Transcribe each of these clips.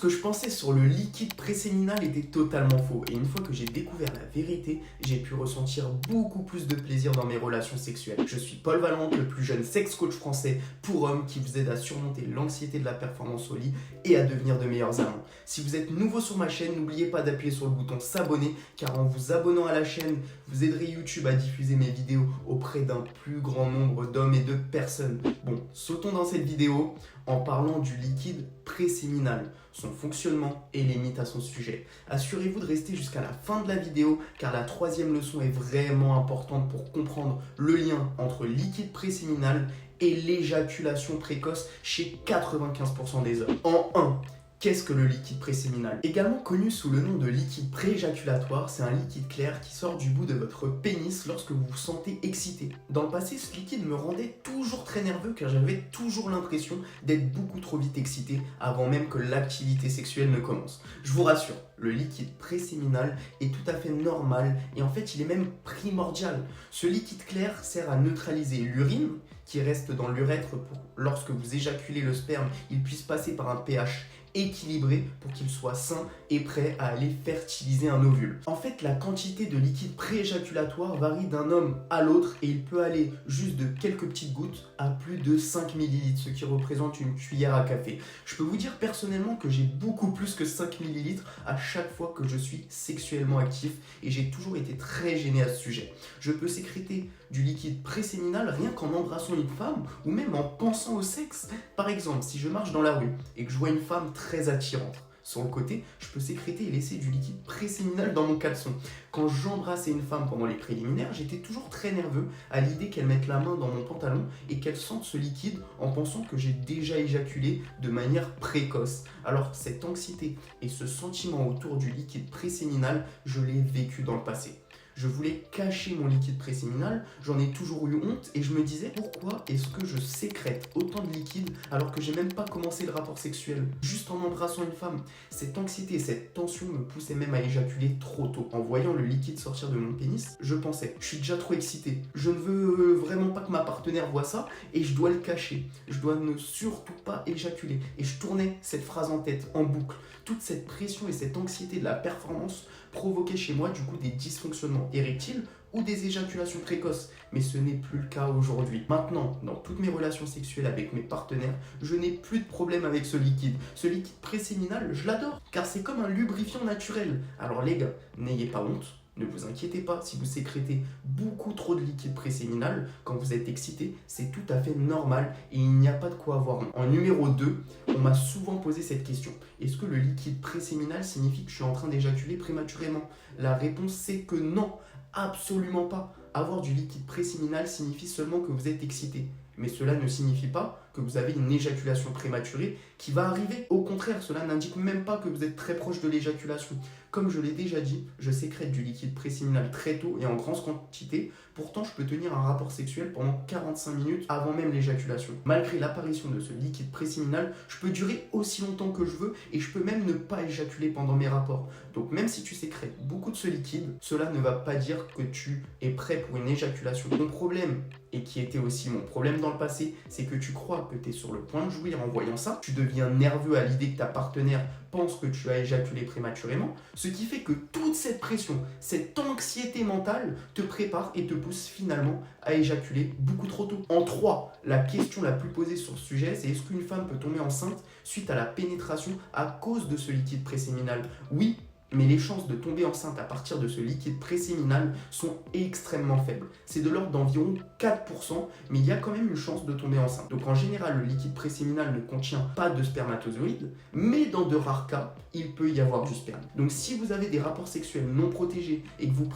ce que je pensais sur le liquide préséminal était totalement faux. Et une fois que j'ai découvert la vérité, j'ai pu ressentir beaucoup plus de plaisir dans mes relations sexuelles. Je suis Paul Valente, le plus jeune sex coach français pour hommes qui vous aide à surmonter l'anxiété de la performance au lit et à devenir de meilleurs amants. Si vous êtes nouveau sur ma chaîne, n'oubliez pas d'appuyer sur le bouton s'abonner, car en vous abonnant à la chaîne, vous aiderez YouTube à diffuser mes vidéos auprès d'un plus grand nombre d'hommes et de personnes. Bon, sautons dans cette vidéo en parlant du liquide préséminal, son fonctionnement et les mythes à son sujet. Assurez-vous de rester jusqu'à la fin de la vidéo car la troisième leçon est vraiment importante pour comprendre le lien entre liquide préséminal et l'éjaculation précoce chez 95% des hommes. En 1. Qu'est-ce que le liquide préséminal? Également connu sous le nom de liquide prééjaculatoire, c'est un liquide clair qui sort du bout de votre pénis lorsque vous vous sentez excité. Dans le passé, ce liquide me rendait toujours très nerveux car j'avais toujours l'impression d'être beaucoup trop vite excité avant même que l'activité sexuelle ne commence. Je vous rassure, le liquide préséminal est tout à fait normal et en fait il est même primordial. Ce liquide clair sert à neutraliser l'urine qui reste dans l'urètre pour lorsque vous éjaculez le sperme, il puisse passer par un pH équilibré pour qu'il soit sain et prêt à aller fertiliser un ovule. En fait, la quantité de liquide prééjaculatoire varie d'un homme à l'autre et il peut aller juste de quelques petites gouttes à plus de 5 ml, ce qui représente une cuillère à café. Je peux vous dire personnellement que j'ai beaucoup plus que 5 ml à chaque fois que je suis sexuellement actif et j'ai toujours été très gêné à ce sujet. Je peux sécréter du liquide préséminal rien qu'en embrassant une femme ou même en pensant au sexe. Par exemple, si je marche dans la rue et que je vois une femme très attirante, sur le côté, je peux sécréter et laisser du liquide préséminal dans mon caleçon. Quand j'embrassais une femme pendant les préliminaires, j'étais toujours très nerveux à l'idée qu'elle mette la main dans mon pantalon et qu'elle sente ce liquide en pensant que j'ai déjà éjaculé de manière précoce. Alors cette anxiété et ce sentiment autour du liquide préséminal, je l'ai vécu dans le passé. Je voulais cacher mon liquide préséminal, j'en ai toujours eu honte et je me disais pourquoi est-ce que je sécrète autant de liquide alors que j'ai même pas commencé le rapport sexuel, juste en embrassant une femme. Cette anxiété, cette tension me poussait même à éjaculer trop tôt. En voyant le liquide sortir de mon pénis, je pensais, je suis déjà trop excité, je ne veux vraiment pas que ma partenaire voie ça et je dois le cacher. Je dois ne surtout pas éjaculer. Et je tournais cette phrase en tête, en boucle. Toute cette pression et cette anxiété de la performance provoquaient chez moi du coup des dysfonctionnements érectiles ou des éjaculations précoces. Mais ce n'est plus le cas aujourd'hui. Maintenant, dans toutes mes relations sexuelles avec mes partenaires, je n'ai plus de problème avec ce liquide. Ce liquide préséminal, je l'adore, car c'est comme un lubrifiant naturel. Alors les gars, n'ayez pas honte. Ne vous inquiétez pas, si vous sécrétez beaucoup trop de liquide préséminal quand vous êtes excité, c'est tout à fait normal et il n'y a pas de quoi avoir honte. En numéro 2, on m'a souvent posé cette question. Est-ce que le liquide préséminal signifie que je suis en train d'éjaculer prématurément? La réponse c'est que non, absolument pas. Avoir du liquide préséminal signifie seulement que vous êtes excité. Mais cela ne signifie pas que vous avez une éjaculation prématurée qui va arriver. Au contraire, cela n'indique même pas que vous êtes très proche de l'éjaculation. Comme je l'ai déjà dit, je sécrète du liquide préséminal très tôt et en grande quantité. Pourtant, je peux tenir un rapport sexuel pendant 45 minutes avant même l'éjaculation. Malgré l'apparition de ce liquide préséminal, je peux durer aussi longtemps que je veux et je peux même ne pas éjaculer pendant mes rapports. Donc même si tu sécrètes beaucoup de ce liquide, cela ne va pas dire que tu es prêt pour une éjaculation. Mon problème, et qui était aussi mon problème dans le passé, c'est que tu crois que tu es sur le point de jouir en voyant ça, tu deviens nerveux à l'idée que ta partenaire pense que tu as éjaculé prématurément, ce qui fait que toute cette pression, cette anxiété mentale te prépare et te pousse finalement à éjaculer beaucoup trop tôt. En 3, la question la plus posée sur ce sujet, c'est est-ce qu'une femme peut tomber enceinte suite à la pénétration à cause de ce liquide préséminal? Oui, mais les chances de tomber enceinte à partir de ce liquide préséminal sont extrêmement faibles. C'est de l'ordre d'environ 4%, mais il y a quand même une chance de tomber enceinte. Donc en général, le liquide préséminal ne contient pas de spermatozoïdes, mais dans de rares cas, il peut y avoir du sperme. Donc si vous avez des rapports sexuels non protégés et que vous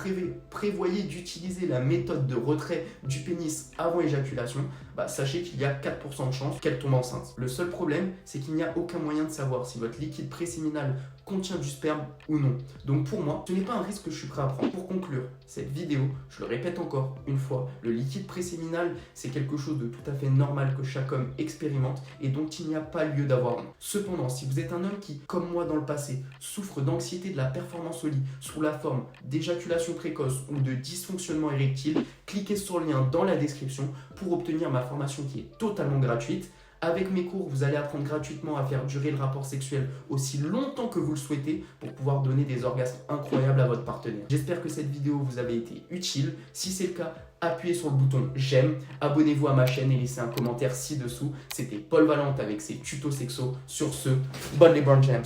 prévoyez d'utiliser la méthode de retrait du pénis avant éjaculation, sachez qu'il y a 4% de chance qu'elle tombe enceinte. Le seul problème, c'est qu'il n'y a aucun moyen de savoir si votre liquide préséminal contient du sperme ou non. Donc pour moi, ce n'est pas un risque que je suis prêt à prendre. Pour conclure cette vidéo, je le répète encore une fois, le liquide préséminal, c'est quelque chose de tout à fait normal que chaque homme expérimente et dont il n'y a pas lieu d'avoir honte. Cependant, si vous êtes un homme qui, comme moi dans le passé, souffre d'anxiété de la performance au lit sous la forme d'éjaculation précoce ou de dysfonctionnement érectile, cliquez sur le lien dans la description pour obtenir ma formation qui est totalement gratuite. Avec mes cours, vous allez apprendre gratuitement à faire durer le rapport sexuel aussi longtemps que vous le souhaitez pour pouvoir donner des orgasmes incroyables à votre partenaire. J'espère que cette vidéo vous avait été utile. Si c'est le cas, appuyez sur le bouton j'aime, abonnez-vous à ma chaîne et laissez un commentaire ci-dessous. C'était Paul Valente avec ses tutos sexos. Sur ce, bonne les Brown James.